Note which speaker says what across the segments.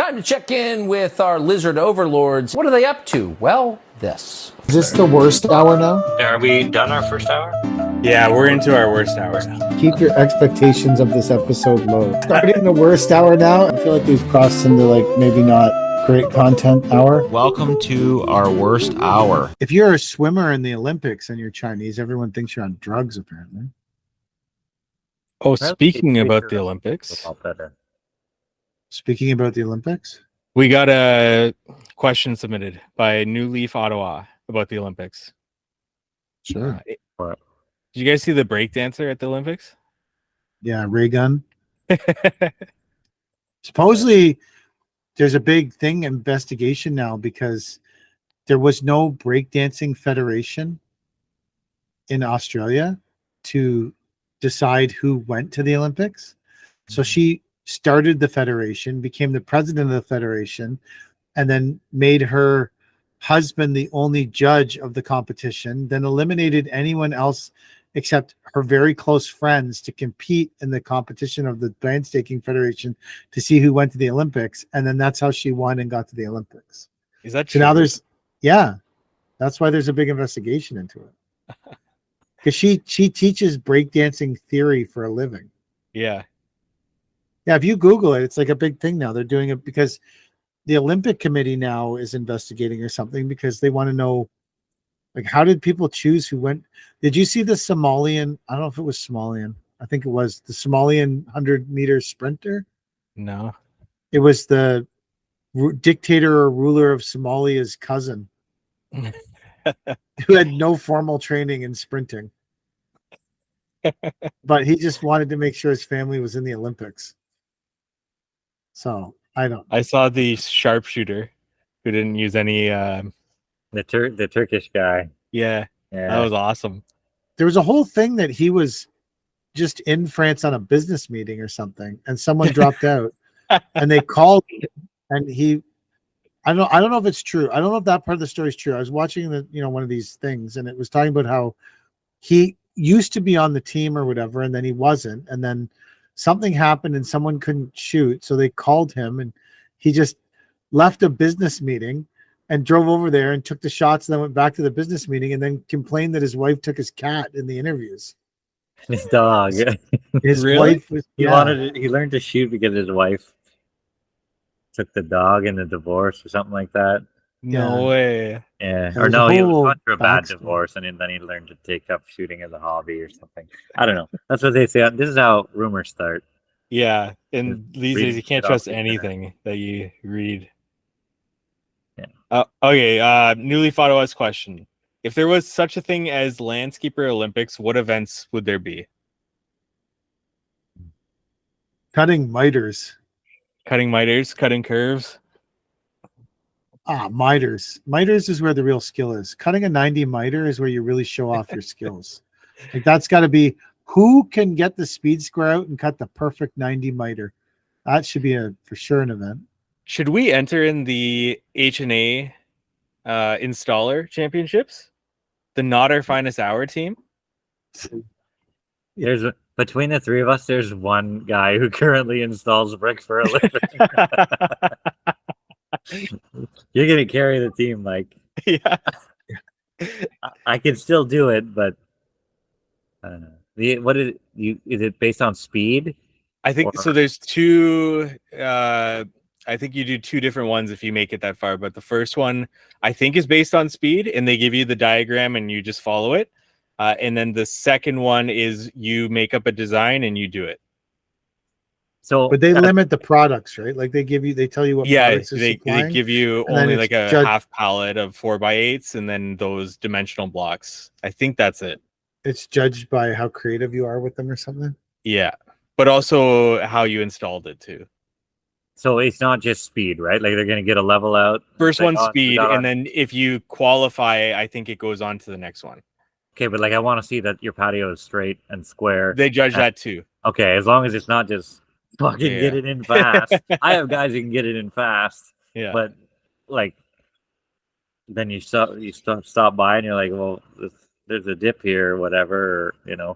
Speaker 1: Time to check in with our lizard overlords. What are they up to? Well, this.
Speaker 2: Is this the worst hour now?
Speaker 3: Are we done our first hour?
Speaker 4: Yeah, we're into our worst hour now.
Speaker 2: Keep your expectations of this episode low. Starting the worst hour now, I feel like we've crossed into maybe not great content hour.
Speaker 5: Welcome to our worst hour.
Speaker 2: If you're a swimmer in the Olympics and you're Chinese, everyone thinks you're on drugs, apparently.
Speaker 4: Oh, speaking about the Olympics.
Speaker 2: Speaking about the Olympics?
Speaker 4: We got a question submitted by New Leaf Ottawa about the Olympics.
Speaker 2: Sure.
Speaker 4: Did you guys see the breakdancer at the Olympics?
Speaker 2: Yeah, ray gun. Supposedly, there's a big investigation now because there was no breakdancing federation in Australia to decide who went to the Olympics. So she started the federation, became the president of the federation, and then made her husband the only judge of the competition, then eliminated anyone else except her very close friends to compete in the competition of the Bandstaking Federation to see who went to the Olympics. And then that's how she won and got to the Olympics.
Speaker 4: Is that true?
Speaker 2: So now that's why there's a big investigation into it. Because she teaches breakdancing theory for a living.
Speaker 4: Yeah.
Speaker 2: Yeah, if you Google it, it's like a big thing now. They're doing it because the Olympic Committee now is investigating or something because they want to know, like, how did people choose who went? Did you see the Somalian? I don't know if it was Somalian. I think it was the Somalian 100-meter sprinter.
Speaker 4: No.
Speaker 2: It was the dictator or ruler of Somalia's cousin who had no formal training in sprinting. But he just wanted to make sure his family was in the Olympics. So I
Speaker 4: saw the sharpshooter who didn't use any
Speaker 3: the Turkish guy.
Speaker 4: Yeah, that was awesome.
Speaker 2: There was a whole thing that he was just in France on a business meeting or something, and someone dropped out, and they called him, and I don't know if it's true. I don't know if that part of the story is true. I was watching one of these things, and it was talking about how he used to be on the team or whatever, and then he wasn't, and then something happened and someone couldn't shoot, so they called him, and he just left a business meeting and drove over there and took the shots and then went back to the business meeting and then complained that his wife took his cat in the interviews.
Speaker 3: His dog.
Speaker 2: His
Speaker 4: Really?
Speaker 2: wife was
Speaker 3: He learned to shoot because his wife took the dog in a divorce or something like that.
Speaker 4: No way.
Speaker 3: Yeah.
Speaker 2: There
Speaker 3: Or
Speaker 2: was
Speaker 3: no,
Speaker 2: a
Speaker 3: he was
Speaker 2: whole
Speaker 3: going through a bad
Speaker 2: backstory.
Speaker 3: divorce and then he learned to take up shooting as a hobby or something. I don't know. That's what they say. This is how rumors start.
Speaker 4: Yeah, and these days you can't
Speaker 3: Reading
Speaker 4: trust
Speaker 3: stuff like
Speaker 4: anything that you read.
Speaker 3: Yeah.
Speaker 4: Okay, New Leaf Ottawa's question. If there was such a thing as Landscaper Olympics, what events would there be?
Speaker 2: cutting miters.
Speaker 4: Cutting miters, cutting curves.
Speaker 2: Miters. Miters is where the real skill is. Cutting a 90 miter is where you really show off your skills. Like, that's got to be who can get the speed square out and cut the perfect 90 miter. That should be for sure an event.
Speaker 4: Should we enter in the H&A installer championships? The Not Our Finest Hour team?
Speaker 3: Between the three of us, there's one guy who currently installs bricks for a living. You're gonna carry the team, Mike.
Speaker 4: Yeah.
Speaker 3: I can still do it, but I don't know. Is it based on speed?
Speaker 4: I think so. There's two. I think you do two different ones if you make it that far. But the first one, I think, is based on speed, and they give you the diagram and you just follow it. And then the second one is you make up a design and you do it.
Speaker 3: So,
Speaker 2: but they limit the products, right? Like they tell you what.
Speaker 4: Yeah,
Speaker 2: products
Speaker 4: they give you only like a half pallet of 4x8s and then those dimensional blocks. I think that's it.
Speaker 2: It's judged by how creative you are with them or something.
Speaker 4: Yeah, but also how you installed it too.
Speaker 3: So it's not just speed, right? Like they're going to get a level out.
Speaker 4: First one speed, and then if you qualify, I think it goes on to the next one.
Speaker 3: Okay, but like I want to see that your patio is straight and square.
Speaker 4: They judge that too.
Speaker 3: Okay, as long as it's not just fucking get it in fast. I have guys who can get it in fast.
Speaker 4: Yeah.
Speaker 3: But like then you stop by and you're like, well, there's a dip here or whatever, or,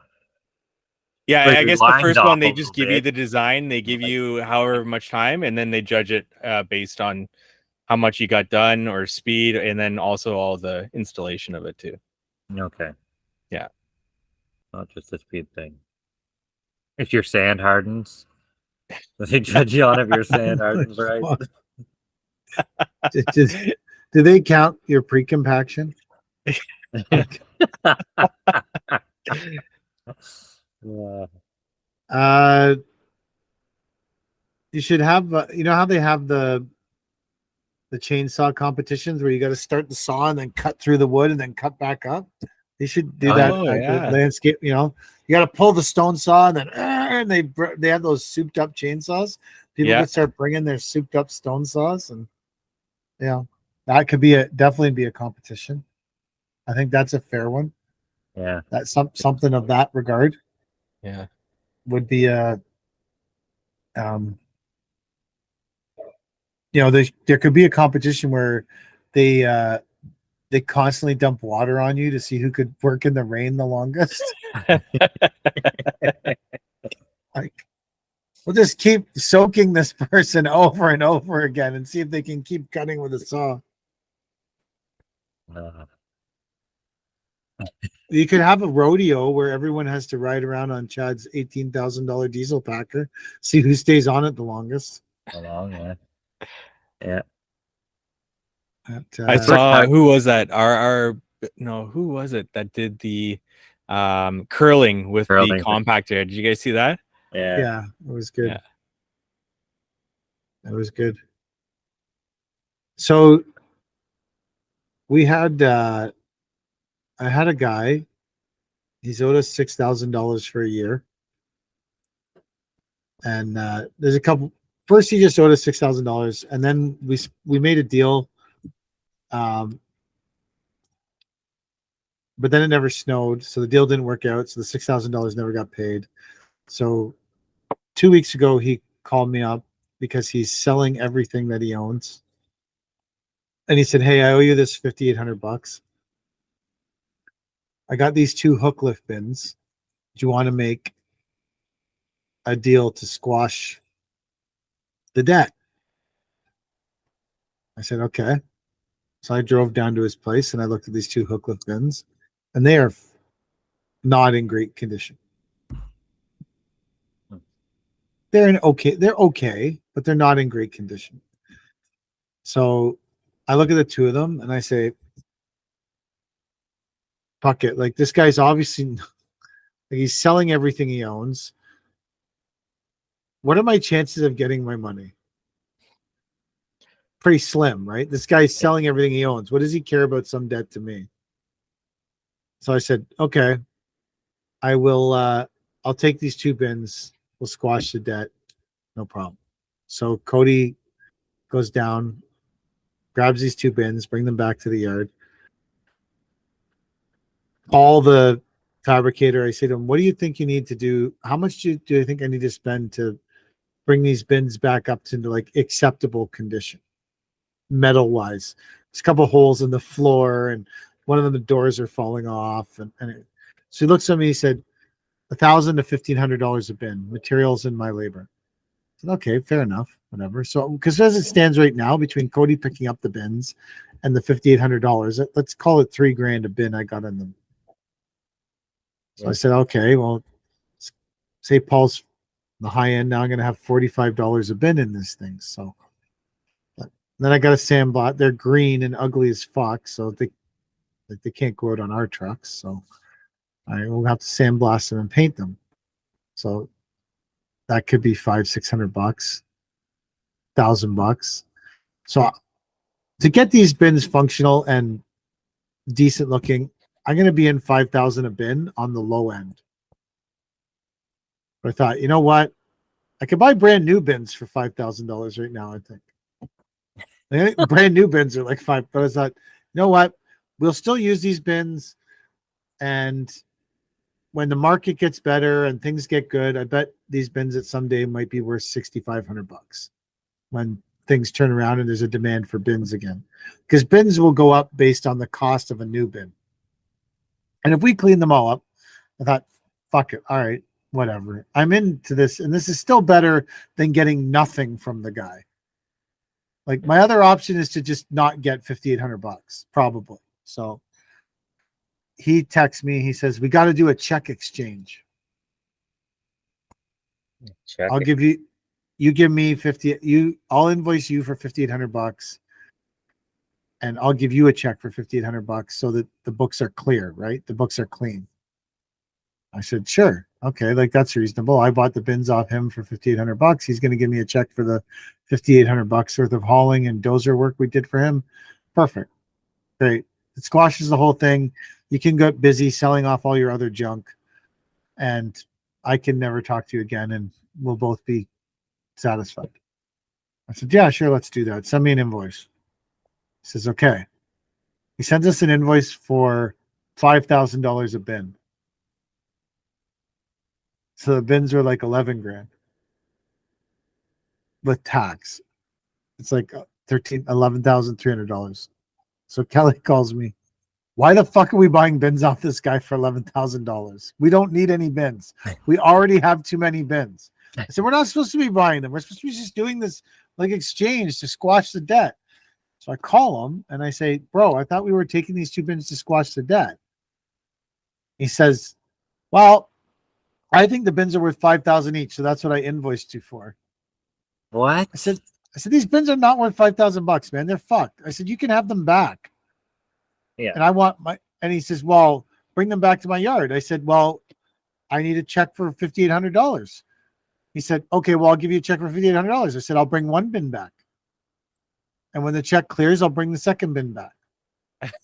Speaker 4: Yeah,
Speaker 3: Like
Speaker 4: I
Speaker 3: you're
Speaker 4: guess the
Speaker 3: lined
Speaker 4: first
Speaker 3: off
Speaker 4: one,
Speaker 3: a
Speaker 4: they just
Speaker 3: little
Speaker 4: give you
Speaker 3: bit.
Speaker 4: the design, they give you however much time, and then they judge it based on how much you got done or speed, and then also all the installation of it too.
Speaker 3: Okay.
Speaker 4: Yeah.
Speaker 3: Not just a speed thing. If your sand hardens, they judge you on if your sand hardens, right?
Speaker 2: Do they count your pre-compaction?
Speaker 3: Yeah.
Speaker 2: You should have, you know how they have the chainsaw competitions where you got to start the saw and then cut through the wood and then cut back up. They should do that
Speaker 4: Oh,
Speaker 2: at
Speaker 4: yeah.
Speaker 2: the landscape. You know, you got to pull the stone saw and then and they have those souped up chainsaws. People
Speaker 4: Yeah.
Speaker 2: can start bringing their souped up stone saws, and that could be definitely be a competition. I think that's a fair one.
Speaker 3: Yeah.
Speaker 2: That's something of that regard
Speaker 4: Yeah.
Speaker 2: would be a there could be a competition where they constantly dump water on you to see who could work in the rain the longest. Like, we'll just keep soaking this person over and over again and see if they can keep cutting with a saw. You could have a rodeo where everyone has to ride around on Chad's $18,000 diesel packer, see who stays on it the longest.
Speaker 3: Along, yeah. Yeah.
Speaker 4: I saw who was that? Who was it that did the curling with the compactor? Did you guys see that?
Speaker 2: Yeah, it was good.
Speaker 4: Yeah.
Speaker 2: It was good. So we had I had a guy, he's owed us $6,000 for a year. And there's a couple. First, he just owed us $6,000, and then we made a deal. But then it never snowed, so the deal didn't work out. So the $6,000 never got paid. So 2 weeks ago, he called me up because he's selling everything that he owns, and he said, "Hey, I owe you this $5,800. I got these 2 hook lift bins. Do you want to make a deal to squash the debt?" I said, "Okay." So I drove down to his place and I looked at these 2 hook lift bins, and they are not in great condition. They're okay, but they're not in great condition. So I look at the 2 of them and I say, fuck it. Like, this guy's obviously, like, he's selling everything he owns. What are my chances of getting my money? Pretty slim, right? This guy's selling everything he owns. What does he care about some debt to me? So I said, okay, I will, I'll take these 2 bins. We'll squash the debt. No problem. So Cody goes down, grabs these 2 bins, bring them back to the yard. All the fabricator, I say to him, what do you think you need to do? How much do you think I need to spend to bring these bins back up to like acceptable condition, metal wise? There's a couple holes in the floor, and one of them, the doors are falling off. So he looks at me, he said, $1,000 to $1,500 a bin, materials and my labor. I said, okay, fair enough, whatever. So, because as it stands right now, between Cody picking up the bins and the $5,800, let's call it $3,000 a bin I got in them. So I said, okay, well, say Paul's the high end. Now I'm going to have $45 a bin in this thing. So then I got a sandblot. They're green and ugly as fuck, so they can't go out on our trucks. So I will have to sandblast them and paint them. So that could be $500-600, $1,000. So to get these bins functional and decent looking, I'm going to be in $5,000 a bin on the low end. But I thought, you know what? I could buy brand new bins for $5,000 right now, I think. Brand new bins are like $5,000, but I thought, you know what? We'll still use these bins, and when the market gets better and things get good, I bet these bins at someday might be worth $6,500 when things turn around and there's a demand for bins again. Because bins will go up based on the cost of a new bin. And if we clean them all up, I thought, fuck it. All right. whatever. I'm into this, and this is still better than getting nothing from the guy. Like my other option is to just not get $5,800 probably. So he texts me. He says, we got to do a check exchange.
Speaker 3: Check
Speaker 2: I'll
Speaker 3: it.
Speaker 2: give you give me 50. I'll invoice you for $5,800 and I'll give you a check for $5,800 so that the books are clear, right? The books are clean. I said, sure. Okay. Like that's reasonable. I bought the bins off him for $5,800. He's going to give me a check for the $5,800 worth of hauling and dozer work we did for him. Perfect. Great. It squashes the whole thing. You can get busy selling off all your other junk and I can never talk to you again and we'll both be satisfied. I said, yeah, sure. Let's do that. Send me an invoice. He says, okay. He sends us an invoice for $5,000 a bin. So the bins are like 11 grand with tax. It's like $11,300. So Kelly calls me. Why the fuck are we buying bins off this guy for $11,000? We don't need any bins. We already have too many bins. I said, we're not supposed to be buying them. We're supposed to be just doing this like exchange to squash the debt. So I call him and I say, bro, I thought we were taking these 2 bins to squash the debt. He says, well, I think the bins are worth $5,000 each. So that's what I invoiced you for.
Speaker 3: What?
Speaker 2: I said, these bins are not worth $5,000, man. They're fucked. I said, you can have them back.
Speaker 3: Yeah.
Speaker 2: And I want and he says, well, bring them back to my yard. I said, well, I need a check for $5,800. He said, okay, well, I'll give you a check for $5,800. I said, I'll bring 1 bin back. And when the check clears, I'll bring the second bin back.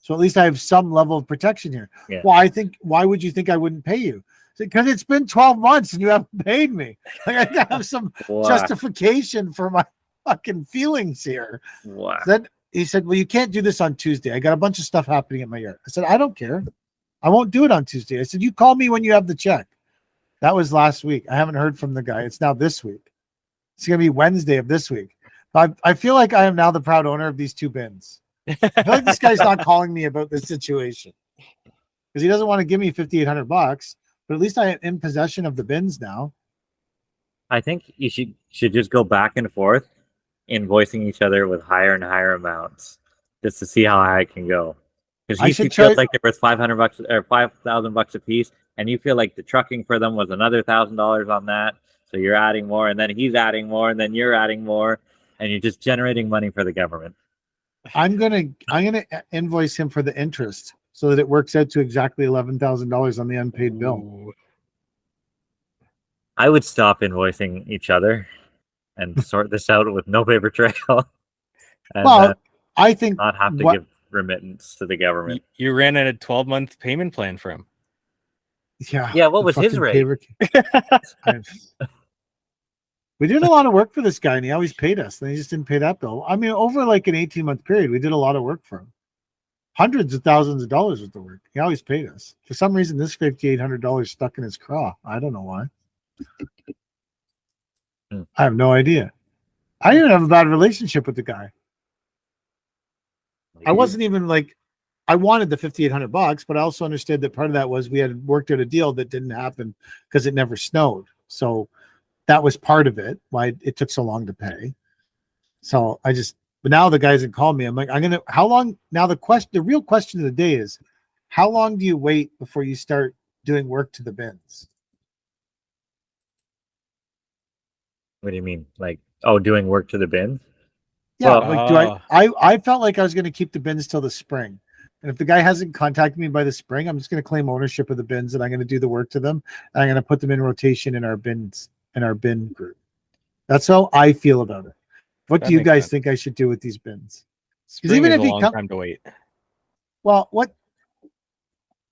Speaker 2: So at least I have some level of protection here.
Speaker 3: Yeah.
Speaker 2: Well, why would you think I wouldn't pay you? Because it's been 12 months and you haven't paid me. Like I gotta have some
Speaker 3: Wow.
Speaker 2: justification for my fucking feelings here.
Speaker 3: Wow.
Speaker 2: Then he said, well, you can't do this on Tuesday. I got a bunch of stuff happening at my yard. I said, I don't care. I won't do it on Tuesday. I said, you call me when you have the check. That was last week. I haven't heard from the guy. It's now this week. It's going to be Wednesday of this week. I feel like I am now the proud owner of these 2 bins. I feel like this guy's not calling me about this situation because he doesn't want to give me $5,800, but at least I am in possession of the bins now.
Speaker 3: I think you should just go back and forth, invoicing each other with higher and higher amounts, just to see how high it can go. Because he feels like they're worth $500 or $5,000 a piece, and you feel like the trucking for them was another $1,000 on that. So you're adding more, and then he's adding more, and then you're adding more, and you're just generating money for the government.
Speaker 2: I'm gonna invoice him for the interest so that it works out to exactly $11,000 on the unpaid bill.
Speaker 4: Ooh.
Speaker 3: I would stop invoicing each other and sort this out with no paper trail. And
Speaker 2: Well, I think
Speaker 3: not have to give remittance to the government.
Speaker 4: You ran a 12-month payment plan for him.
Speaker 3: Yeah, what was his rate?
Speaker 2: We did a lot of work for this guy and he always paid us. And he just didn't pay that bill. I mean, over like an 18-month period, we did a lot of work for him. Hundreds of thousands of dollars worth of work. He always paid us. For some reason, this $5,800 stuck in his craw. I don't know why. I have no idea. I didn't have a bad relationship with the guy. I wasn't even like, I wanted the $5,800, but I also understood that part of that was we had worked out a deal that didn't happen because it never snowed. So that was part of it, why it took so long to pay. So but now the guys that call me, I'm like, how long? Now the real question of the day is, how long do you wait before you start doing work to the bins?
Speaker 3: What do you mean? Like, doing work to the bins?
Speaker 2: Yeah,
Speaker 3: Well,
Speaker 2: I felt like I was going to keep the bins till the spring. And if the guy hasn't contacted me by the spring, I'm just going to claim ownership of the bins and I'm going to do the work to them. And I'm going to put them in rotation in our bins, in our bin group. That's how I feel about it. What do you guys think I should do with these bins?
Speaker 4: Spring is a long time to wait.
Speaker 2: Well,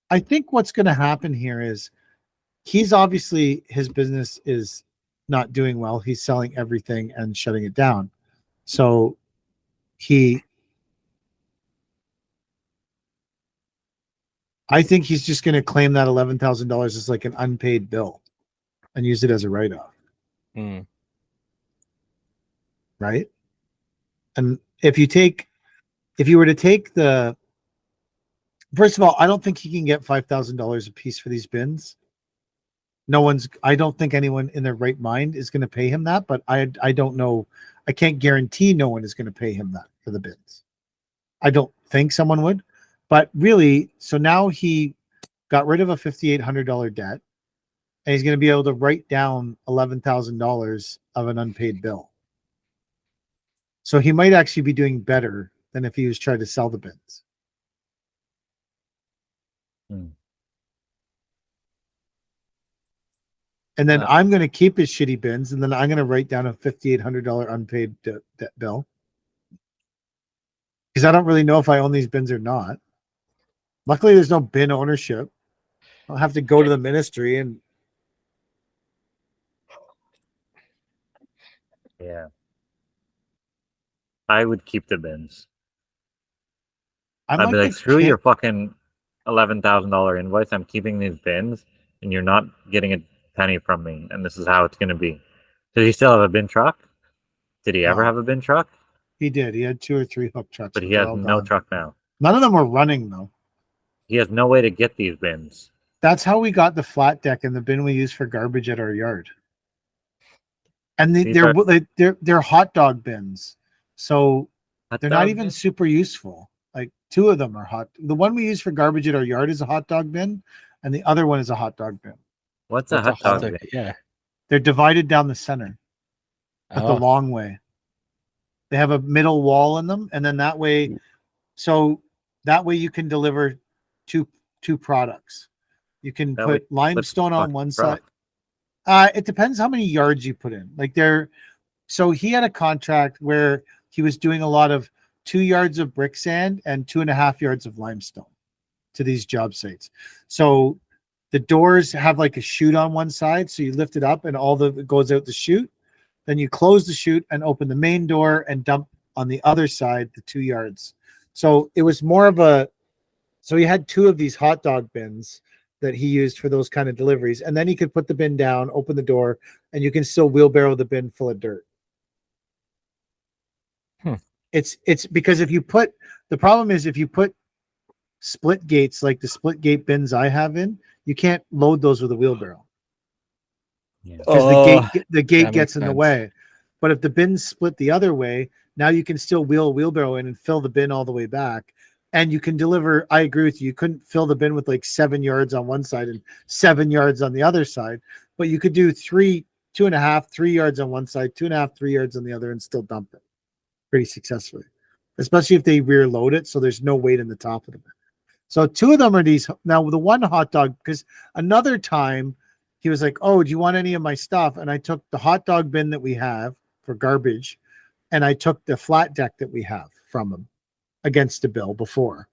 Speaker 2: I think what's going to happen here is he's obviously, his business is not doing well. He's selling everything and shutting it down. So I think he's just going to claim that $11,000 as like an unpaid bill and use it as a write-off. Right? And if you were to take first of all, I don't think he can get $5,000 a piece for these bins. I don't think anyone in their right mind is going to pay him that, but I don't know. I can't guarantee no one is going to pay him that for the bins. I don't think someone would, but really, so now he got rid of a $5,800 debt, and he's going to be able to write down $11,000 of an unpaid bill. So he might actually be doing better than if he was trying to sell the bins. And then I'm going to keep his shitty bins, and then I'm going to write down a $5,800 unpaid debt bill. Because I don't really know if I own these bins or not. Luckily, there's no bin ownership. I'll have to go to the ministry and.
Speaker 3: Yeah. I would keep the bins. I'd be like, screw your fucking $11,000 invoice. I'm keeping these bins, and you're not getting a penny from me. And this is how it's going to be. Does he still have a bin truck? Did he ever have a bin truck?
Speaker 2: He did. He had 2 or 3 hook trucks.
Speaker 3: But he has no truck now.
Speaker 2: None of them were running, though.
Speaker 3: He has no way to get these bins.
Speaker 2: That's how we got the flat deck and the bin we use for garbage at our yard. And they're hot dog bins. So they're not even super useful. Like 2 of them are hot. The one we use for garbage at our yard is a hot dog bin, and the other one is a hot dog bin.
Speaker 3: What's a hot dog bin?
Speaker 4: Yeah.
Speaker 2: They're divided down the center, but the long way. They have a middle wall in them, and then that way you can deliver two products. You can put limestone on one side. It depends how many yards you put in. So he had a contract where he was doing a lot of 2 yards of brick sand and 2.5 yards of limestone to these job sites. So the doors have like a chute on one side, so you lift it up and it goes out the chute. Then you close the chute and open the main door and dump on the other side the 2 yards. So it was more of so he had 2 of these hot dog bins that he used for those kind of deliveries. And then he could put the bin down, open the door, and you can still wheelbarrow the bin full of dirt. It's because the problem is if you put split gates, like the split gate bins I have you can't load those with a wheelbarrow. Because the gate gets in the way. But if the bin's split the other way, now you can still wheelbarrow in and fill the bin all the way back. And you can deliver. I agree with you. You couldn't fill the bin with like 7 yards on one side and 7 yards on the other side, but you could do 2.5, 3 yards on one side, 2.5, 3 yards on the other, and still dump it pretty successfully. Especially if they rear load it, so there's no weight in the top of the bin. So 2 of them are these. Now the one hot dog, because another time he was like, "Oh, do you want any of my stuff?" And I took the hot dog bin that we have for garbage, and I took the flat deck that we have from him against the bill before.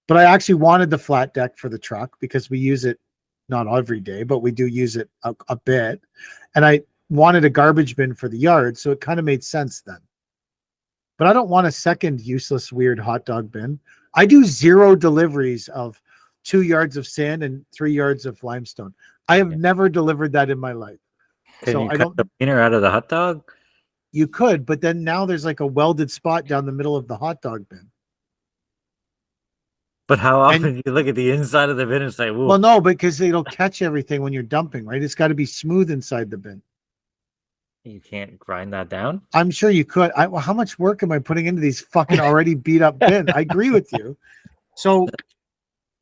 Speaker 2: But I actually wanted the flat deck for the truck because we use it not every day, but we do use it a bit. And I wanted a garbage bin for the yard, so it kind of made sense then. But I don't want a second useless, weird hot dog bin. I do 0 deliveries of 2 yards of sand and 3 yards of limestone. I have never delivered that in my life.
Speaker 3: Can you cut the cleaner out of the hot dog?
Speaker 2: You could, but then now there's like a welded spot down the middle of the hot dog bin.
Speaker 3: But how often do you look at the inside of the bin and say, "Whoa"?
Speaker 2: Well, no, because it'll catch everything when you're dumping, right? It's got to be smooth inside the bin.
Speaker 3: You can't grind that down?
Speaker 2: I'm sure you could. How much work am I putting into these fucking already beat up bins? I agree with you. So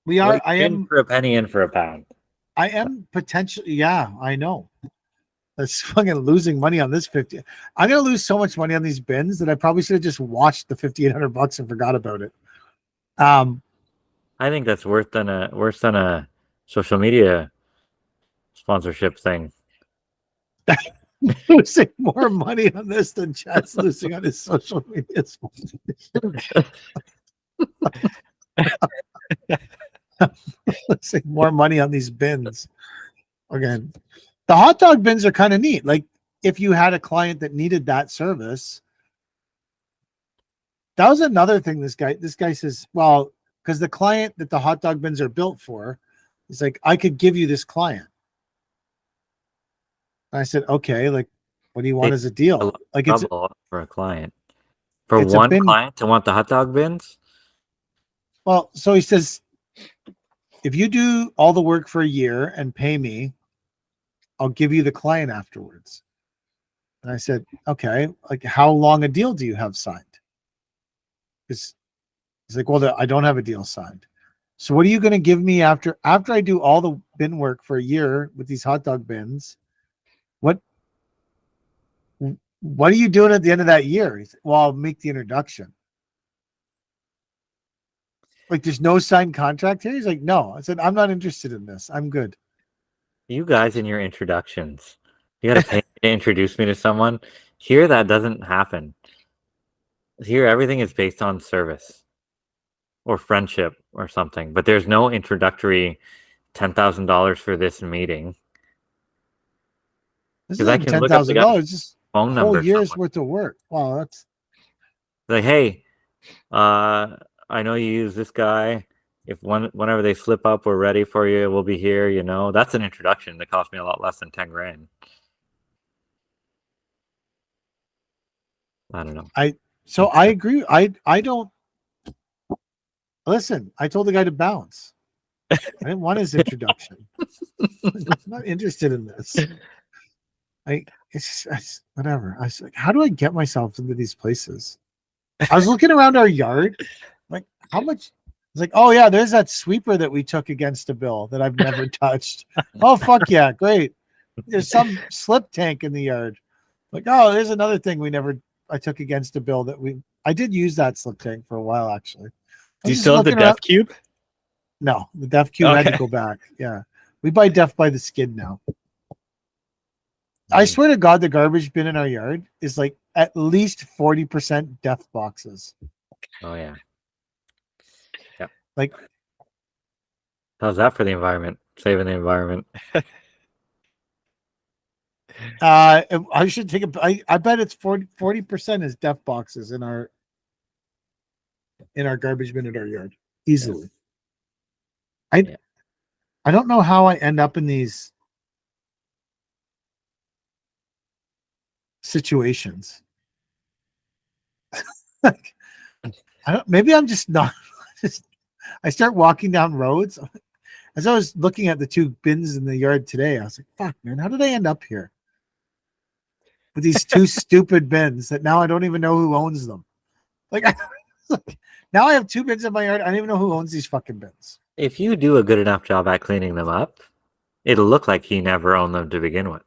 Speaker 2: I am
Speaker 3: for a penny, in for a pound.
Speaker 2: I am potentially, yeah, I know. That's fucking losing money on this 50. I'm gonna lose so much money on these bins that I probably should have just watched the $5,800 and forgot about it.
Speaker 3: I think that's worse than a social media sponsorship thing.
Speaker 2: Losing more money on this than Chad's losing on his social media sponsorship. Losing more money on these bins. Again, the hot dog bins are kind of neat. Like if you had a client that needed that service, that was another thing. This guy says, well, because the client that the hot dog bins are built for, he's like, I could give you this client. I said, okay, like, what do you want as a deal? Like, it's
Speaker 3: for a client, for one client to want the hot dog bins.
Speaker 2: Well, so he says, if you do all the work for a year and pay me, I'll give you the client afterwards. And I said, okay, like how long a deal do you have signed? He's like, well, I don't have a deal signed. So what are you going to give me after I do all the bin work for a year with these hot dog bins? What are you doing at the end of that year? He's like, well, I'll make the introduction. Like, there's no signed contract here? He's like, no. I said, I'm not interested in this. I'm good.
Speaker 3: You guys in your introductions, you got to pay to introduce me to someone. Here, that doesn't happen. Here, everything is based on service or friendship or something, but there's no introductory $10,000 for this meeting.
Speaker 2: This is like $10,000, just
Speaker 3: phone
Speaker 2: a
Speaker 3: number
Speaker 2: whole year's worth of work. Wow, that's
Speaker 3: like, hey, I know you use this guy. If whenever they slip up, we're ready for you. We'll be here. You know, that's an introduction that cost me a lot less than 10 grand. I don't know.
Speaker 2: I agree. I don't listen. I told the guy to bounce. I didn't want his introduction. I'm not interested in this. It's whatever. I was like, how do I get myself into these places? I was looking around our yard, like how much. It's like, oh yeah, there's that sweeper that we took against a bill that I've never touched. Oh fuck yeah, great. There's some slip tank in the yard. Like, oh, there's another thing I took against a bill that I did use that slip tank for a while actually.
Speaker 4: Do you still have the Def Cube?
Speaker 2: No, the Def Cube had to go back. Yeah, we buy Def by the skid now. I swear to God, the garbage bin in our yard is like at least 40% Def boxes.
Speaker 3: Oh yeah.
Speaker 2: Like,
Speaker 3: how's that for the environment? Saving the environment.
Speaker 2: I should take I bet it's 40% is Def boxes in our garbage bin at our yard easily. I don't know how I end up in these situations. Like, maybe I'm just not. I start walking down roads. As I was looking at the two bins in the yard today, I was like, fuck, man, how did I end up here? With these two stupid bins that now I don't even know who owns them. Like, now I have two bins in my yard. I don't even know who owns these fucking bins.
Speaker 3: If you do a good enough job at cleaning them up, it'll look like he never owned them to begin with.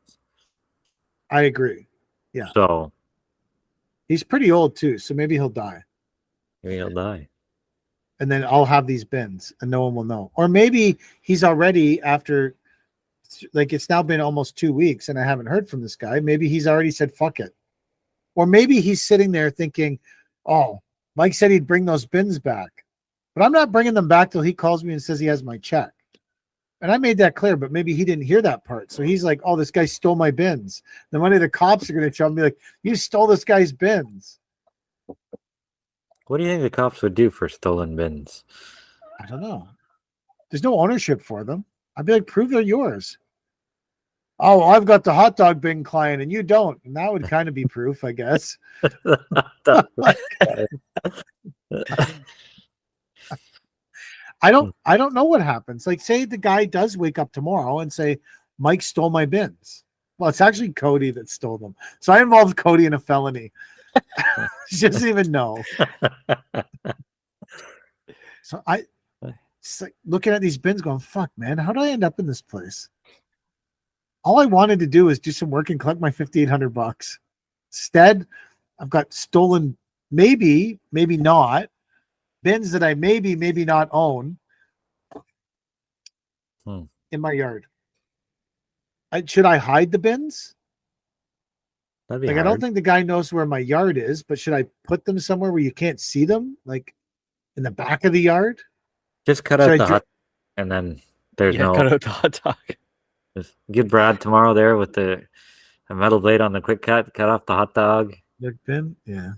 Speaker 2: I agree. Yeah.
Speaker 3: So
Speaker 2: he's pretty old too, so maybe he'll die.
Speaker 3: Maybe he'll die.
Speaker 2: And then I'll have these bins and no one will know. Or maybe he's already after, like, it's now been almost 2 weeks and I haven't heard from this guy. Maybe he's already said, fuck it. Or maybe he's sitting there thinking, oh, Mike said he'd bring those bins back, but I'm not bringing them back till he calls me and says he has my check. And I made that clear, but maybe he didn't hear that part. So he's like, oh, this guy stole my bins. Then one day the cops are going to show him and be like, you stole this guy's bins.
Speaker 3: What do you think the cops would do for stolen bins?
Speaker 2: I don't know. There's no ownership for them. I'd be like, prove they're yours. Oh, I've got the hot dog bin client and you don't. And that would kind of be proof, I guess. I don't know what happens. Like, say the guy does wake up tomorrow and say, Mike stole my bins. Well, it's actually Cody that stole them. So I involved Cody in a felony. He doesn't even know. So it's like looking at these bins going, fuck, man, how did I end up in this place? All I wanted to do is do some work and collect my $5,800. Instead, I've got stolen, maybe not, bins that I maybe not own in my yard. Should I hide the bins?
Speaker 3: That'd be
Speaker 2: like
Speaker 3: hard.
Speaker 2: I don't think the guy knows where my yard is, but should I put them somewhere where you can't see them, like in the back of the yard?
Speaker 3: Just cut out the hot, and then there's no
Speaker 4: cut out the hot dog.
Speaker 3: Just get Brad tomorrow there with a metal blade on the quick cut off the hot dog.
Speaker 2: The bin, yeah.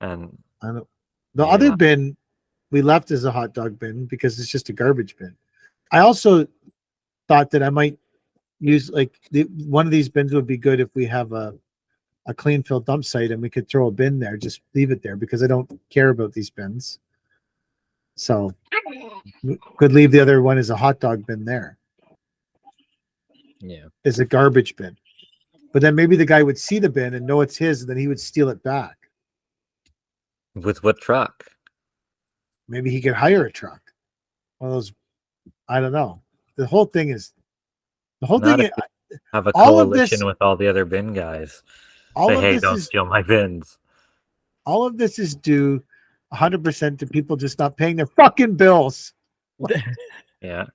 Speaker 3: And
Speaker 2: I don't. The other bin we left as a hot dog bin because it's just a garbage bin. I also thought that I might use one of these bins would be good if we have a clean fill dump site and we could throw a bin there, just leave it there because I don't care about these bins. So we could leave the other one as a hot dog bin there.
Speaker 3: Yeah.
Speaker 2: is a garbage bin. But then maybe the guy would see the bin and know it's his, and then he would steal it back.
Speaker 3: With what truck?
Speaker 2: Maybe he could hire a truck. One of those, I don't know. The whole thing is,
Speaker 3: Not if you have a
Speaker 2: all of this,
Speaker 3: coalition with all the other bin guys.
Speaker 2: all
Speaker 3: Say,
Speaker 2: of
Speaker 3: hey,
Speaker 2: this
Speaker 3: don't
Speaker 2: is,
Speaker 3: steal my bins.
Speaker 2: all of this is due 100% to people just not paying their fucking bills.
Speaker 3: Yeah.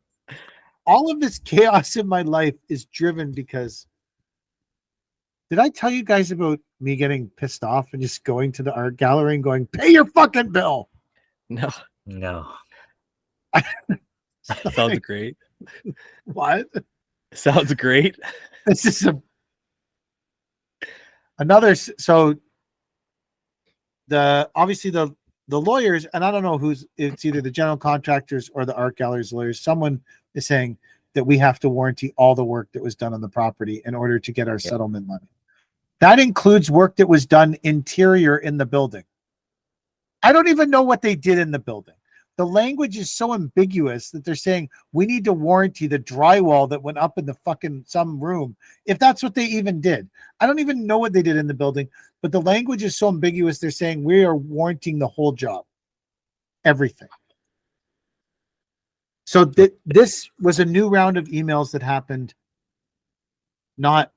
Speaker 2: All of this chaos in my life is driven because, did I tell you guys about me getting pissed off and just going to the art gallery and going, pay your fucking bill?
Speaker 4: No,
Speaker 3: No.
Speaker 4: sounds great.
Speaker 2: What?
Speaker 4: Sounds great.
Speaker 2: This is another. So obviously the lawyers, and I don't know who's, it's either the general contractors or the art gallery's lawyers. Someone is saying that we have to warranty all the work that was done on the property in order to get our settlement money. That includes work that was done interior in the building. I don't even know what they did in the building. The language is so ambiguous that they're saying we need to warranty the drywall that went up in the fucking some room, if that's what they even did. I don't even know what they did in the building, but the language is so ambiguous. They're saying we are warranting the whole job, everything. So this was a new round of emails that happened, not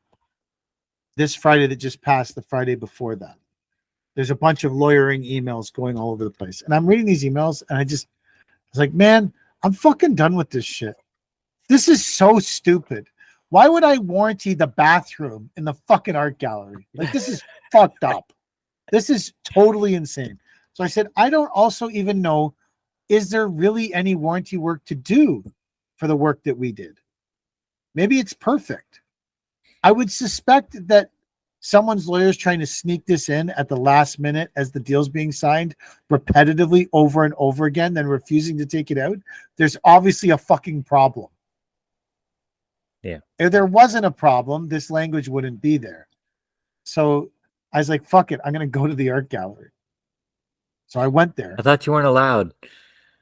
Speaker 2: this Friday that just passed, the Friday before that. There's a bunch of lawyering emails going all over the place. And I'm reading these emails and I was like, man, I'm fucking done with this shit. This is so stupid. Why would I warranty the bathroom in the fucking art gallery? Like, this is fucked up. This is totally insane. So I said, I don't also even know, is there really any warranty work to do for the work that we did? Maybe it's perfect. I would suspect that someone's lawyer is trying to sneak this in at the last minute as the deal's being signed repetitively over and over again, then refusing to take it out. There's obviously a fucking problem.
Speaker 3: Yeah.
Speaker 2: If there wasn't a problem, this language wouldn't be there. So I was like, fuck it, I'm going to go to the art gallery. So I went there.
Speaker 3: I thought you weren't allowed.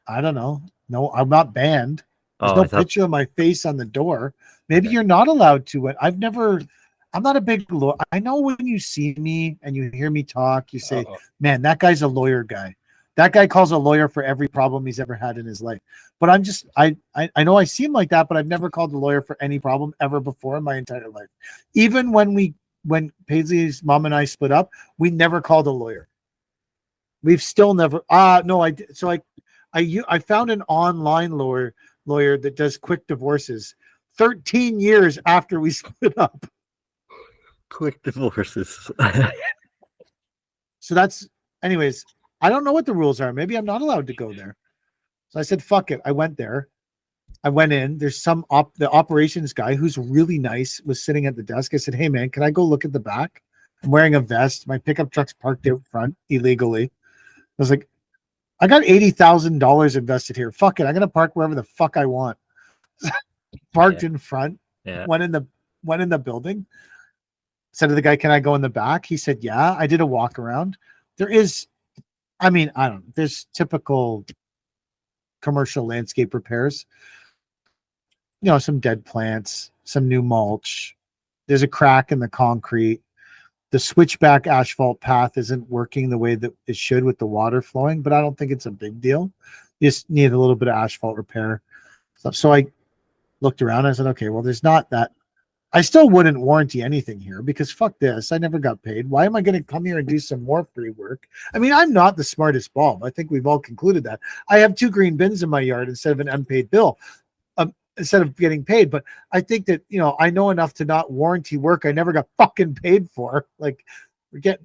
Speaker 2: I don't know. No, I'm not banned. There's
Speaker 3: Oh,
Speaker 2: no picture of my face on the door. Maybe you're not allowed to. I'm not a big lawyer. I know when you see me and you hear me talk, you say, man, that guy's a lawyer guy. That guy calls a lawyer for every problem he's ever had in his life. But I know I seem like that, but I've never called a lawyer for any problem ever before in my entire life. Even when Paisley's mom and I split up, we never called a lawyer. We've still never, I found an online lawyer that does quick divorces 13 years after we split up.
Speaker 3: Quick divorces.
Speaker 2: So anyways, I don't know what the rules are. Maybe I'm not allowed to go there. So I said, fuck it. I went there. I went in. There's the operations guy who's really nice was sitting at the desk. I said, hey man, can I go look at the back? I'm wearing a vest. My pickup truck's parked out front illegally. I was like, I got $80,000 invested here. Fuck it. I'm going to park wherever the fuck I want. Parked in front.
Speaker 3: Yeah.
Speaker 2: Went in the building. Said to the guy, can I go in the back? He said, yeah. I did a walk around. There's typical commercial landscape repairs. Some dead plants, some new mulch. There's a crack in the concrete. The switchback asphalt path isn't working the way that it should with the water flowing, but I don't think it's a big deal. You just need a little bit of asphalt repair stuff. So I looked around. I said, okay, well, there's not that. I still wouldn't warranty anything here because fuck this. I never got paid. Why am I going to come here and do some more free work? I mean, I'm not the smartest bulb. I think we've all concluded that. I have 2 green bins in my yard instead of an unpaid bill, instead of getting paid. But I think that, I know enough to not warranty work I never got fucking paid for.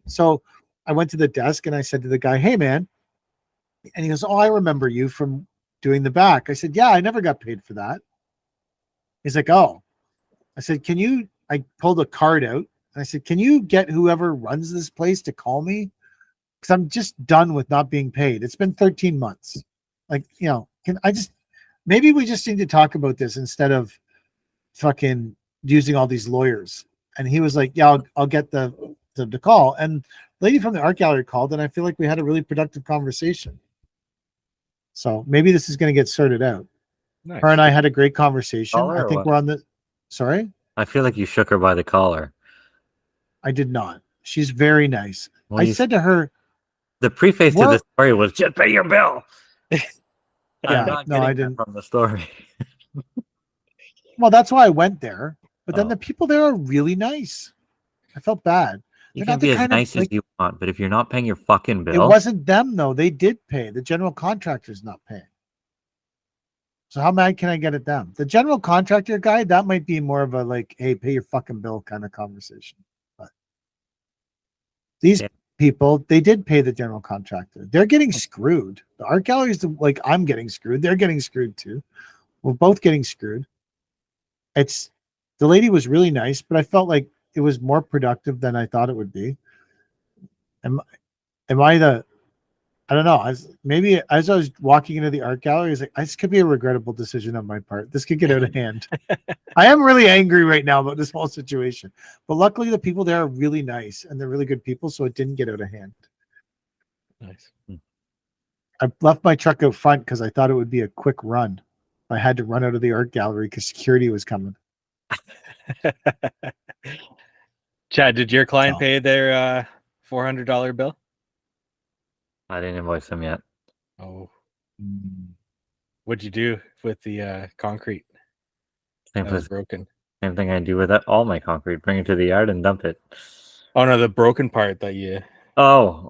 Speaker 2: So I went to the desk and I said to the guy, hey man, and he goes, oh, I remember you from doing the back. I said, yeah, I never got paid for that. He's like, oh. I said, I pulled a card out and I said, can you get whoever runs this place to call me? Because I'm just done with not being paid. It's been 13 months. Maybe we just need to talk about this instead of fucking using all these lawyers. And he was like, yeah, I'll get the call. And lady from the art gallery called and I feel like we had a really productive conversation. So maybe this is going to get sorted out.
Speaker 4: Nice.
Speaker 2: Her and I had a great conversation.
Speaker 3: Call her
Speaker 2: I think
Speaker 3: or
Speaker 2: we're on the, sorry?
Speaker 3: I feel like you shook her by the collar.
Speaker 2: I did not. She's very nice.
Speaker 3: Well,
Speaker 2: I
Speaker 3: you
Speaker 2: said to her,
Speaker 3: the preface to
Speaker 2: Well-
Speaker 3: the story was just pay your bill.
Speaker 2: Yeah,
Speaker 3: I'm not
Speaker 2: no,
Speaker 3: getting
Speaker 2: I
Speaker 3: that
Speaker 2: didn't.
Speaker 3: from the story.
Speaker 2: Well, that's why I went there. But then
Speaker 3: Oh.
Speaker 2: the people there are really nice. I felt bad.
Speaker 3: You
Speaker 2: They're
Speaker 3: can
Speaker 2: not the
Speaker 3: be as
Speaker 2: kind of,
Speaker 3: nice as
Speaker 2: like-
Speaker 3: you want, but if you're not paying your fucking
Speaker 2: It
Speaker 3: bill,
Speaker 2: wasn't them though. They did pay. The general contractor's not paying. So how mad can I get at them? The general contractor guy, that might be more of a like, hey, pay your fucking bill kind of conversation. But these
Speaker 3: Yeah.
Speaker 2: people, they did pay the general contractor. They're getting screwed. The art galleries, like I'm getting screwed. They're getting screwed too. We're both getting screwed. It's the lady was really nice, but I felt like it was more productive than I thought it would be. Am I the I don't know. Maybe as I was walking into the art gallery, I was like, this could be a regrettable decision on my part. This could get out of hand. I am really angry right now about this whole situation. But luckily, the people there are really nice and they're really good people, so it didn't get out of hand.
Speaker 4: Nice.
Speaker 2: I left my truck out front because I thought it would be a quick run. I had to run out of the art gallery because security was coming.
Speaker 4: Chad, did your client
Speaker 2: So-
Speaker 4: pay their $400 bill?
Speaker 3: I didn't invoice them yet.
Speaker 4: Oh, what'd you do with the concrete
Speaker 3: Same,
Speaker 4: that was
Speaker 3: place,
Speaker 4: broken?
Speaker 3: same thing I do with all my concrete. Bring it to the yard and dump it.
Speaker 4: Oh no, the broken part that you.
Speaker 3: Oh,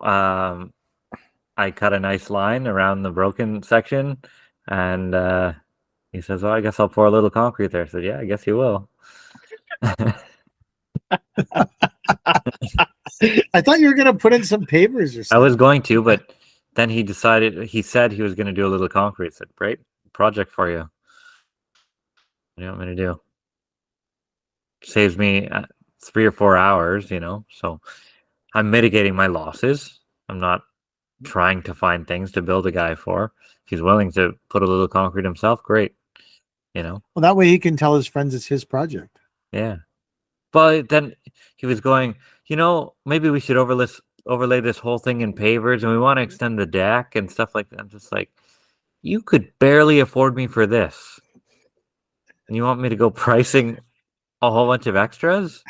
Speaker 3: I cut a nice line around the broken section, and he says, "Oh, I guess I'll pour a little concrete there." I said, "Yeah, I guess you will."
Speaker 2: I thought you were gonna put in some pavers or
Speaker 3: I
Speaker 2: something.
Speaker 3: was going to, but then he said he was going to do a little concrete. I said, "Great project for you. What do you want me to do?" Saves me 3 or 4 hours, so I'm mitigating my losses. I'm not trying to find things to build a guy for. If he's willing to put a little concrete himself, great.
Speaker 2: Well, that way he can tell his friends it's his project.
Speaker 3: Yeah. But then he was going, maybe we should overlay this whole thing in pavers, and we want to extend the deck and stuff like that. I'm just like, you could barely afford me for this. And you want me to go pricing a whole bunch of extras?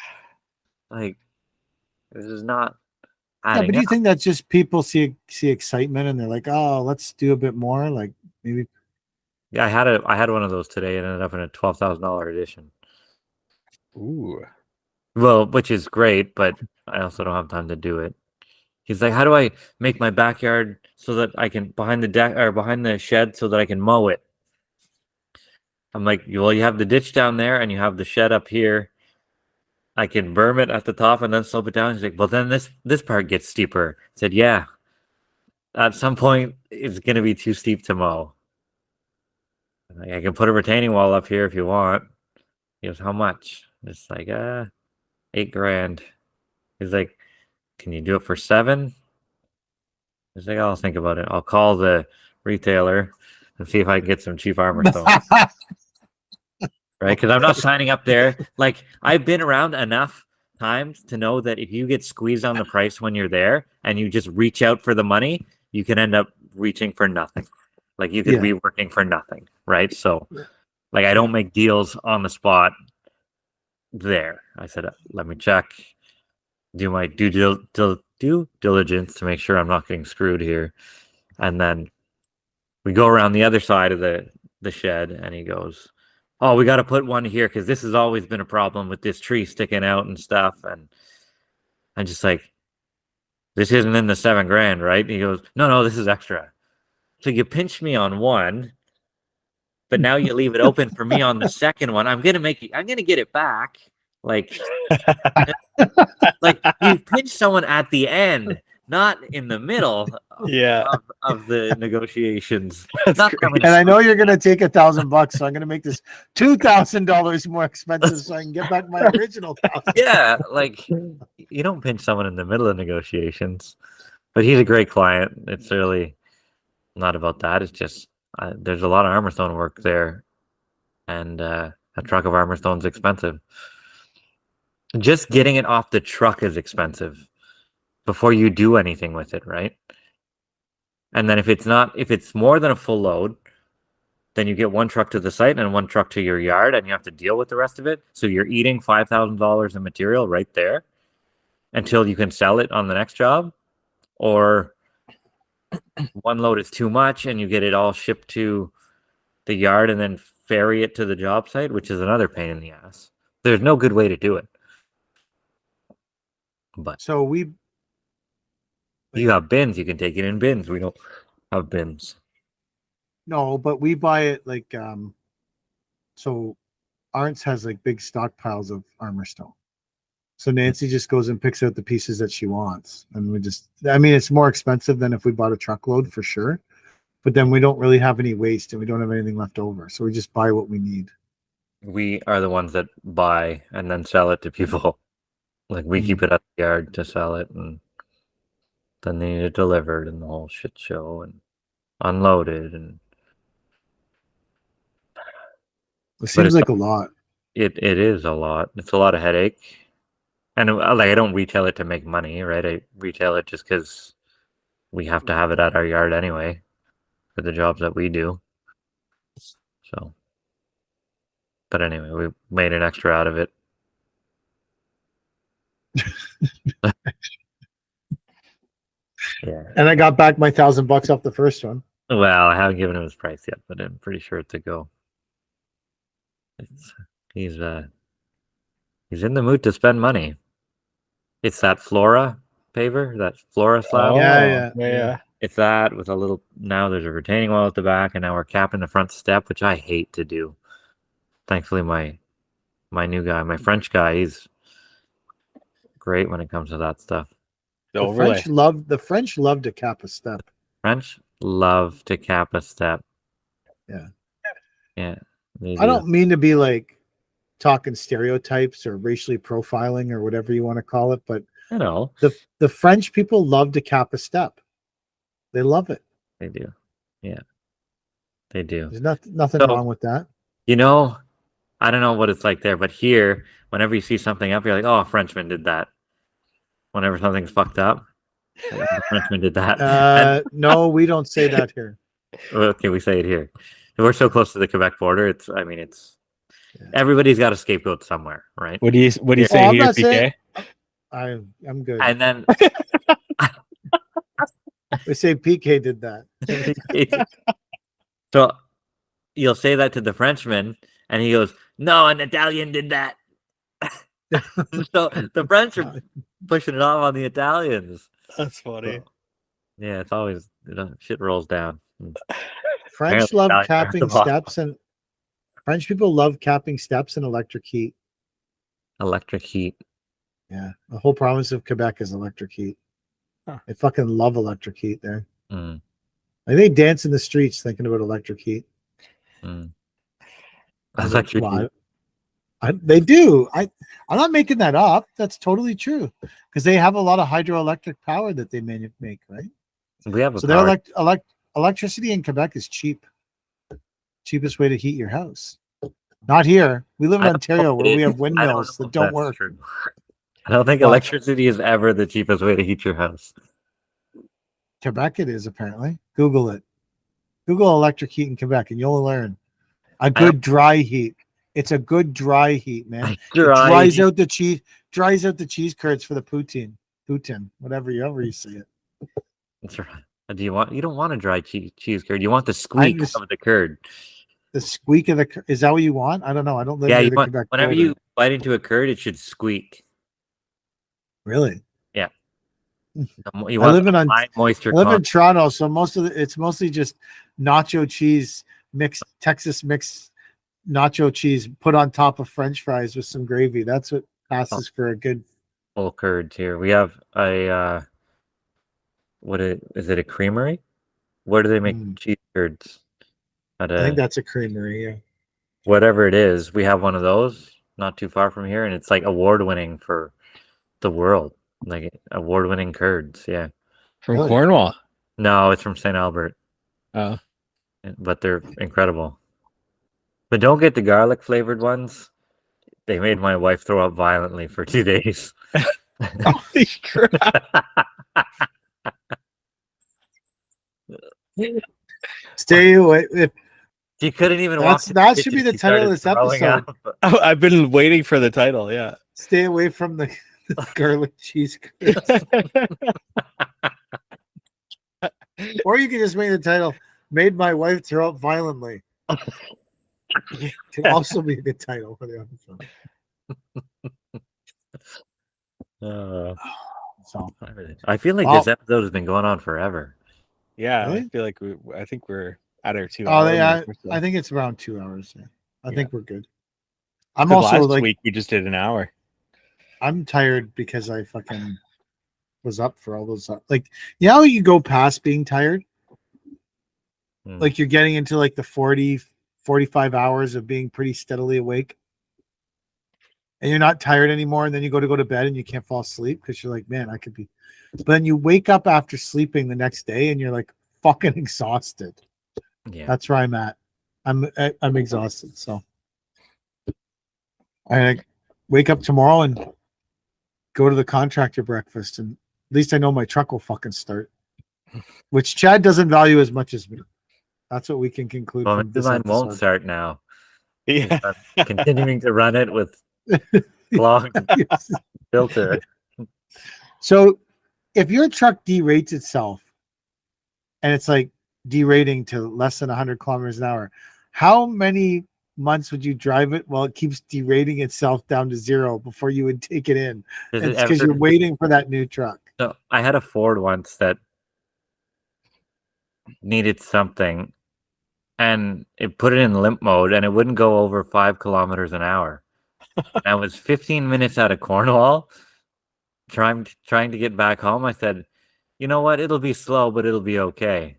Speaker 3: Like, this is not
Speaker 2: Yeah,
Speaker 3: adding
Speaker 2: but do you
Speaker 3: up.
Speaker 2: think that's just people see excitement and they're like, oh, let's do a bit more? Like maybe
Speaker 3: Yeah, I had one of those today. It ended up in a $12,000 edition.
Speaker 4: Ooh.
Speaker 3: Well, which is great, but I also don't have time to do it. He's like, how do I make my backyard so that I can behind the deck or behind the shed so that I can mow it? I'm like, well, you have the ditch down there and you have the shed up here. I can berm it at the top and then slope it down. He's like, well, then this part gets steeper. I said, yeah. At some point, it's gonna be too steep to mow. I'm like, I can put a retaining wall up here if you want. He goes, how much? It's like, $8,000. He's like, can you do it for 7? He's like, I'll think about it. I'll call the retailer and see if I can get some cheap armor stone. Right? Because I'm not signing up there. Like, I've been around enough times to know that if you get squeezed on the price when you're there and you just reach out for the money, you can end up reaching for nothing. Like, you could be working for nothing, right? So, like, I don't make deals on the spot there. I said, let me check, do my due diligence to make sure I'm not getting screwed here. And then we go around the other side of the shed, and he goes, oh, we got to put one here because this has always been a problem with this tree sticking out and stuff. And I'm just like, this isn't in the $7,000, right? He goes, no, this is extra. So you pinch me on one, but now you leave it open for me on the second one. I'm gonna get it back. Like you pinch someone at the end, not in the middle of the negotiations. Not
Speaker 2: and I know you're gonna take $1,000, so I'm gonna make this $2,000 more expensive so I can get back my original $1,000.
Speaker 3: Yeah, like you don't pinch someone in the middle of negotiations. But he's a great client. It's really not about that. It's just there's a lot of armor stone work there, and a truck of armor stone's expensive. Just getting it off the truck is expensive before you do anything with it, right? And then if it's more than a full load, then you get one truck to the site and one truck to your yard, and you have to deal with the rest of it. So you're eating $5,000 in material right there until you can sell it on the next job, or one load is too much and you get it all shipped to the yard and then ferry it to the job site, which is another pain in the ass. There's no good way to do it. But
Speaker 2: So
Speaker 3: you got bins, you can take it in bins. We don't have bins.
Speaker 2: no, but we buy it like so Arntz has like big stockpiles of armor stone. So Nancy just goes and picks out the pieces that she wants. And it's more expensive than if we bought a truckload for sure. But then we don't really have any waste and we don't have anything left over. So we just buy what we need.
Speaker 3: We are the ones that buy and then sell it to people. Like we keep it at the yard to sell it, and then they need it delivered and the whole shit show and unloaded. And
Speaker 2: It seems like a lot.
Speaker 3: It is a lot. It's a lot of headache. And like I don't retail it to make money, right? I retail it just because we have to have it at our yard anyway for the jobs that we do. So, but anyway, we made an extra out of it. Yeah.
Speaker 2: And I got back my $1,000 off the first one.
Speaker 3: Well, I haven't given him his price yet, but I'm pretty sure it's a go. He's in the mood to spend money. It's that Flora paver, that Flora slab.
Speaker 4: Yeah.
Speaker 3: It's that with a little. Now there's a retaining wall at the back, and now we're capping the front step, which I hate to do. Thankfully, my new guy, my French guy, he's great when it comes to that stuff.
Speaker 4: The
Speaker 2: French love to cap a step.
Speaker 3: French love to cap a step.
Speaker 2: Yeah.
Speaker 3: Yeah.
Speaker 2: I don't mean to be like talking stereotypes or racially profiling or whatever you want to call it, but
Speaker 3: you know,
Speaker 2: the French people love to cap a step. They love it.
Speaker 3: They do. Yeah. They do.
Speaker 2: There's nothing wrong with that.
Speaker 3: You know, I don't know what it's like there, but here, whenever you see something up, you're like, oh, a Frenchman did that. Whenever something's fucked up, a Frenchman did that.
Speaker 2: No, we don't say that here.
Speaker 3: Okay, we say it here. We're so close to the Quebec border. Everybody's got a scapegoat somewhere, right?
Speaker 4: What do you say here, PK?
Speaker 2: I'm good.
Speaker 3: And then
Speaker 2: we say PK did that.
Speaker 3: So you'll say that to the Frenchman, and he goes, "No, an Italian did that." So the French are pushing it off on the Italians.
Speaker 4: That's funny.
Speaker 3: So, yeah, it's always shit rolls down.
Speaker 2: French love capping steps, and French people love capping steps and electric heat.
Speaker 3: Electric heat.
Speaker 2: Yeah, the whole province of Quebec is electric heat.
Speaker 4: Huh.
Speaker 2: They fucking love electric heat there.
Speaker 3: Mm.
Speaker 2: Like they dance in the streets thinking about electric heat.
Speaker 3: Mm. Electric heat.
Speaker 2: They do. I'm not making that up. That's totally true because they have a lot of hydroelectric power that they make, right?
Speaker 3: We have
Speaker 2: so their electricity in Quebec is cheap. Cheapest way to heat your house. Not here. We live in Ontario where we have windmills that don't work.
Speaker 3: True. I don't think electricity is ever the cheapest way to heat your house.
Speaker 2: Quebec it is apparently. Google it. Google electric heat in Quebec and you'll learn. A good dry heat. It's a good dry heat, man. It dries out the cheese curds for the poutine, whatever you say it.
Speaker 3: That's right. You don't want a dry cheese curd. You want the squeak of the curd.
Speaker 2: The squeak of the is that what you want? I don't know. I don't live near the Quebec
Speaker 3: whenever
Speaker 2: border.
Speaker 3: you bite into a curd, it should squeak.
Speaker 2: Really?
Speaker 3: Yeah.
Speaker 2: I live in Toronto, so it's mostly just nacho cheese Texas mixed nacho cheese put on top of French fries with some gravy. That's what passes for a good
Speaker 3: full curds here. We have a is it a creamery? Where do they make cheese curds?
Speaker 2: I think that's a creamery, yeah.
Speaker 3: Whatever it is, we have one of those not too far from here, and it's like award-winning for the world. Like award-winning curds, yeah.
Speaker 4: From Cornwall?
Speaker 3: No, it's from St. Albert.
Speaker 4: Oh.
Speaker 3: But they're incredible. But don't get the garlic flavored ones. They made my wife throw up violently for 2 days.
Speaker 4: Holy crap.
Speaker 2: Stay away.
Speaker 3: She couldn't even walk.
Speaker 2: That should be the title of this episode.
Speaker 4: Oh, I've been waiting for the title. Yeah.
Speaker 2: Stay away from the garlic cheese curds. Or you can just make the title "Made My Wife Throw Up Violently." Can also be a good title for the episode. So
Speaker 3: I feel like this episode has been going on forever.
Speaker 4: Yeah,
Speaker 2: really?
Speaker 4: I feel like I think we're at our 2
Speaker 2: hour.
Speaker 4: Yeah,
Speaker 2: I think it's around 2 hours. Yeah. I think we're good.
Speaker 4: I'm also last week we just did an hour.
Speaker 2: I'm tired because I fucking was up for all those. Like, you know how you go past being tired? Like you're getting into like the 40, 45 hours of being pretty steadily awake. And you're not tired anymore. And then you go to bed and you can't fall asleep because you're like, man, I could be. But then you wake up after sleeping the next day and you're like fucking exhausted. Yeah. That's where I'm at. I'm exhausted. So I wake up tomorrow and go to the contractor breakfast. And at least I know my truck will fucking start, which Chad doesn't value as much as me. That's what we can conclude.
Speaker 3: Well, mine won't start now. Yeah. I'm continuing to run it with clogged filter.
Speaker 2: So if your truck derates itself and it's like derating to less than 100 kilometers an hour, how many months would you drive it while it keeps derating itself down to 0 before you would take it in? It's because you're waiting for that new truck.
Speaker 3: So I had a Ford once that needed something and it put it in limp mode and it wouldn't go over 5 kilometers an hour. And I was 15 minutes out of Cornwall trying to get back home. I said, you know what? It'll be slow, but it'll be okay.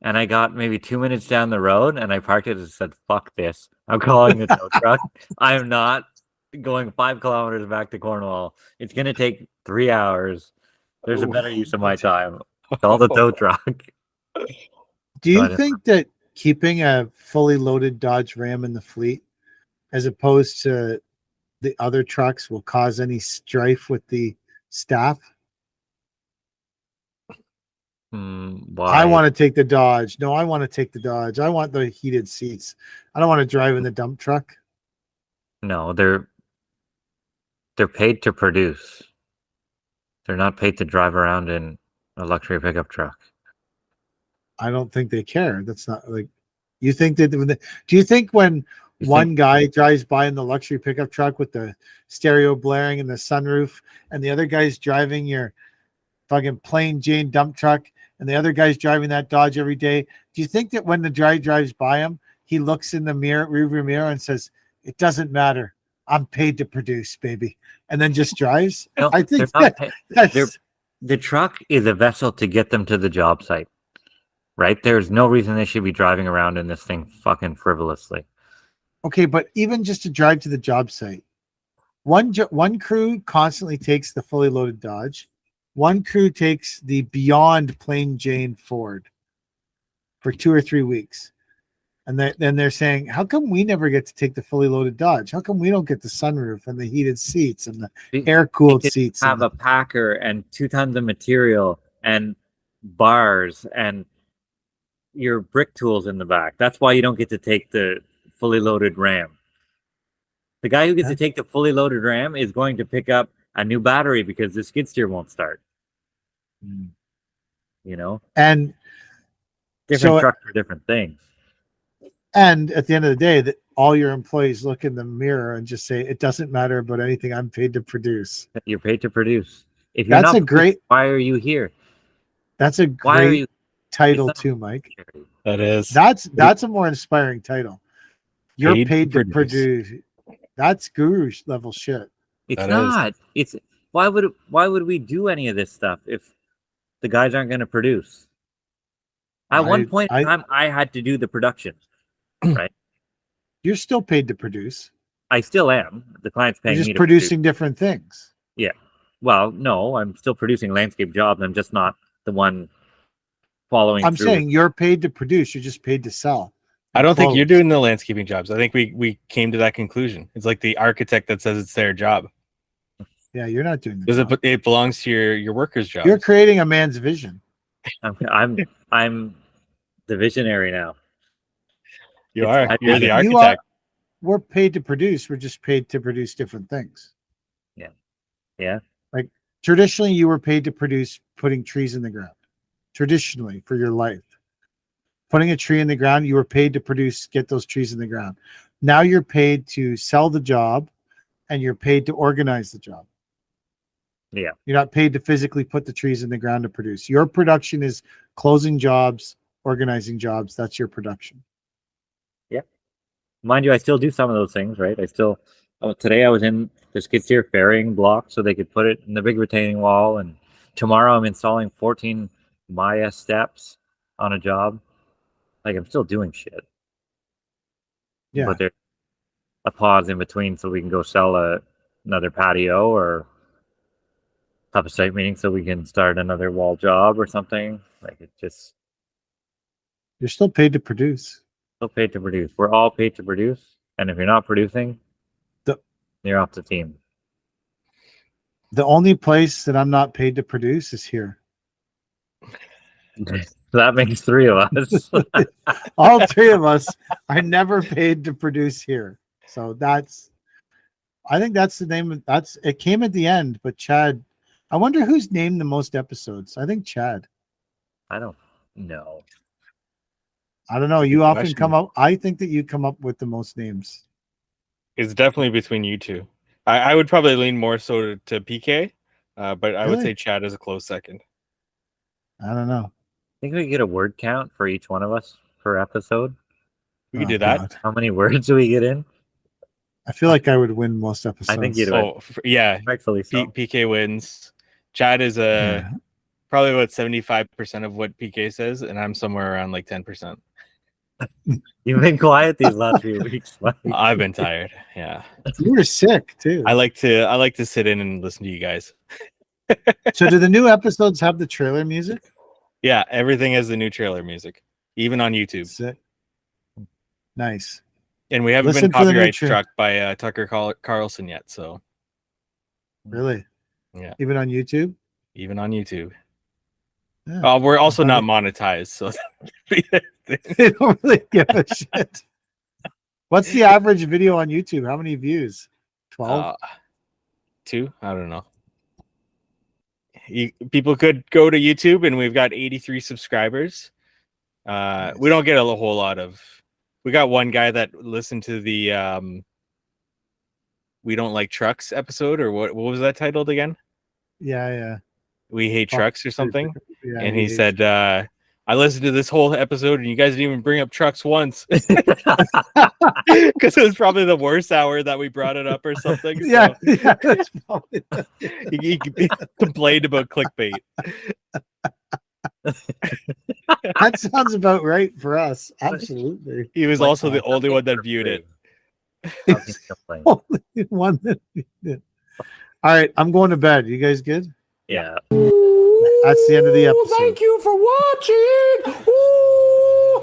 Speaker 3: And I got maybe 2 minutes down the road and I parked it and said, fuck this. I'm calling the tow truck. I'm not going 5 kilometers back to Cornwall. It's going to take 3 hours. There's a better use of my time. Call the tow truck.
Speaker 2: Do you think that keeping a fully loaded Dodge Ram in the fleet as opposed to the other trucks will cause any strife with the staff?
Speaker 3: Why?
Speaker 2: I want to take the Dodge. No, I want to take the Dodge. I want the heated seats. I don't want to drive in the dump truck.
Speaker 3: No, they're paid to produce. They're not paid to drive around in a luxury pickup truck.
Speaker 2: I don't think they care. That's not like you think that. Do you think when one guy drives by in the luxury pickup truck with the stereo blaring and the sunroof, and the other guy's driving your fucking plain Jane dump truck, and the other guy's driving that Dodge every day, do you think that when the guy drives by him, he looks in the rearview mirror and says, "It doesn't matter. I'm paid to produce, baby," and then just drives?
Speaker 3: No,
Speaker 2: I think
Speaker 3: the truck is a vessel to get them to the job site, right? There's no reason they should be driving around in this thing fucking frivolously.
Speaker 2: Okay, but even just to drive to the job site, one crew constantly takes the fully loaded Dodge. One crew takes the beyond plain Jane Ford for 2 or 3 weeks. And then they're saying, how come we never get to take the fully loaded Dodge? How come we don't get the sunroof and the heated seats and the air-cooled seats?
Speaker 3: Have a packer and 2 tons of material and bars and your brick tools in the back. That's why you don't get to take the fully loaded Ram. The guy who gets to take the fully loaded Ram is going to pick up a new battery because the skid steer won't start. You know? And different trucks for different things.
Speaker 2: And at the end of the day, that all your employees look in the mirror and just say, it doesn't matter about anything. I'm paid to produce.
Speaker 3: You're paid to produce. If you're not great, why are you here?
Speaker 2: That's a great title too, Mike.
Speaker 4: That is.
Speaker 2: That's a more inspiring title. You're paid to produce. That's guru level shit.
Speaker 3: It's not. It's why would we do any of this stuff if the guys aren't going to produce? At one point in time, I had to do the production. Right.
Speaker 2: You're still paid to produce.
Speaker 3: I still am. The client's paying me.
Speaker 2: You're just producing different things.
Speaker 3: Yeah. Well, no, I'm still producing landscape jobs. I'm just not the one following.
Speaker 2: I'm saying you're paid to produce. You're just paid to sell.
Speaker 4: I don't think you're doing the landscaping jobs. I think we came to that conclusion. It's like the architect that says it's their job.
Speaker 2: Yeah, you're not doing that.
Speaker 4: It belongs to your worker's job.
Speaker 2: You're creating a man's vision.
Speaker 3: I'm the visionary now.
Speaker 4: You
Speaker 3: It's-
Speaker 4: are. You're the
Speaker 2: You
Speaker 4: architect.
Speaker 2: we're paid to produce. We're just paid to produce different things.
Speaker 3: Yeah.
Speaker 2: Like traditionally, you were paid to produce putting trees in the ground. Traditionally, for your life, putting a tree in the ground, you were paid to produce, get those trees in the ground. Now you're paid to sell the job, and you're paid to organize the job.
Speaker 3: Yeah.
Speaker 2: You're not paid to physically put the trees in the ground to produce. Your production is closing jobs, organizing jobs. That's your production.
Speaker 3: Mind you, I still do some of those things, right? Today I was in the skid steer ferrying block so they could put it in the big retaining wall. And tomorrow I'm installing 14 Maya steps on a job. Like, I'm still doing shit.
Speaker 2: Yeah.
Speaker 3: But there's a pause in between so we can go sell another patio or have a site meeting so we can start another wall job or something. Like, it's just
Speaker 2: You're still paid to produce.
Speaker 3: still paid to produce. We're all paid to produce. And if you're not producing, you're off the team.
Speaker 2: The only place that I'm not paid to produce is here.
Speaker 3: That makes 3 of us.
Speaker 2: All 3 of us are never paid to produce here. So I think that's the name. It came at the end, but Chad, I wonder who's named the most episodes. I think Chad.
Speaker 3: I don't know.
Speaker 2: I don't know. You
Speaker 4: Good
Speaker 2: often
Speaker 4: question.
Speaker 2: come up. I think that you come up with the most names.
Speaker 4: It's definitely between you two. I would probably lean more so to PK, but I would
Speaker 2: Really?
Speaker 4: say Chad is a close second.
Speaker 2: I don't know.
Speaker 3: I think we get a word count for each one of us per episode.
Speaker 4: We could
Speaker 2: Oh,
Speaker 4: do that.
Speaker 2: God.
Speaker 3: How many words do we get in?
Speaker 2: I feel like I would win most episodes.
Speaker 3: I think you'd win.
Speaker 4: Oh, yeah.
Speaker 3: Rightfully so.
Speaker 4: PK wins. Chad is
Speaker 2: Yeah.
Speaker 4: probably about 75% of what PK says, and I'm somewhere around like 10%.
Speaker 3: You've been quiet these last few weeks. Mike.
Speaker 4: I've been tired. Yeah.
Speaker 2: You were sick too.
Speaker 4: I like to sit in and listen to you guys.
Speaker 2: So do the new episodes have the trailer music?
Speaker 4: Yeah, everything has the new trailer music, even on YouTube.
Speaker 2: Sick. Nice.
Speaker 4: And we haven't
Speaker 2: Listen
Speaker 4: been
Speaker 2: for the new
Speaker 4: copyright struck by Tucker Carlson yet, so
Speaker 2: Really?
Speaker 4: yeah,
Speaker 2: Even on YouTube?
Speaker 4: even on YouTube.
Speaker 2: Yeah.
Speaker 4: We're also not
Speaker 2: find
Speaker 4: monetized, so
Speaker 2: They don't really give a shit. What's the average video on YouTube? How many views? 12?
Speaker 4: 2. I don't know. People could go to YouTube, and we've got 83 subscribers. We don't get a whole lot of. We got one guy that listened to the "We Don't Like Trucks" episode, or what was that titled again?
Speaker 2: Yeah.
Speaker 4: We hate trucks or something.
Speaker 2: Yeah,
Speaker 4: And he said, I listened to this whole episode and you guys didn't even bring up trucks once. Because it was probably the worst hour that we brought it up or something. So
Speaker 2: yeah, that's probably
Speaker 4: he complained about clickbait.
Speaker 2: that sounds about right for us. Absolutely.
Speaker 4: He was also the only one that viewed it.
Speaker 2: Only one that viewed it. All right, I'm going to bed. You guys good?
Speaker 3: Yeah.
Speaker 2: That's the end of the episode.
Speaker 1: Thank you for watching. Ooh.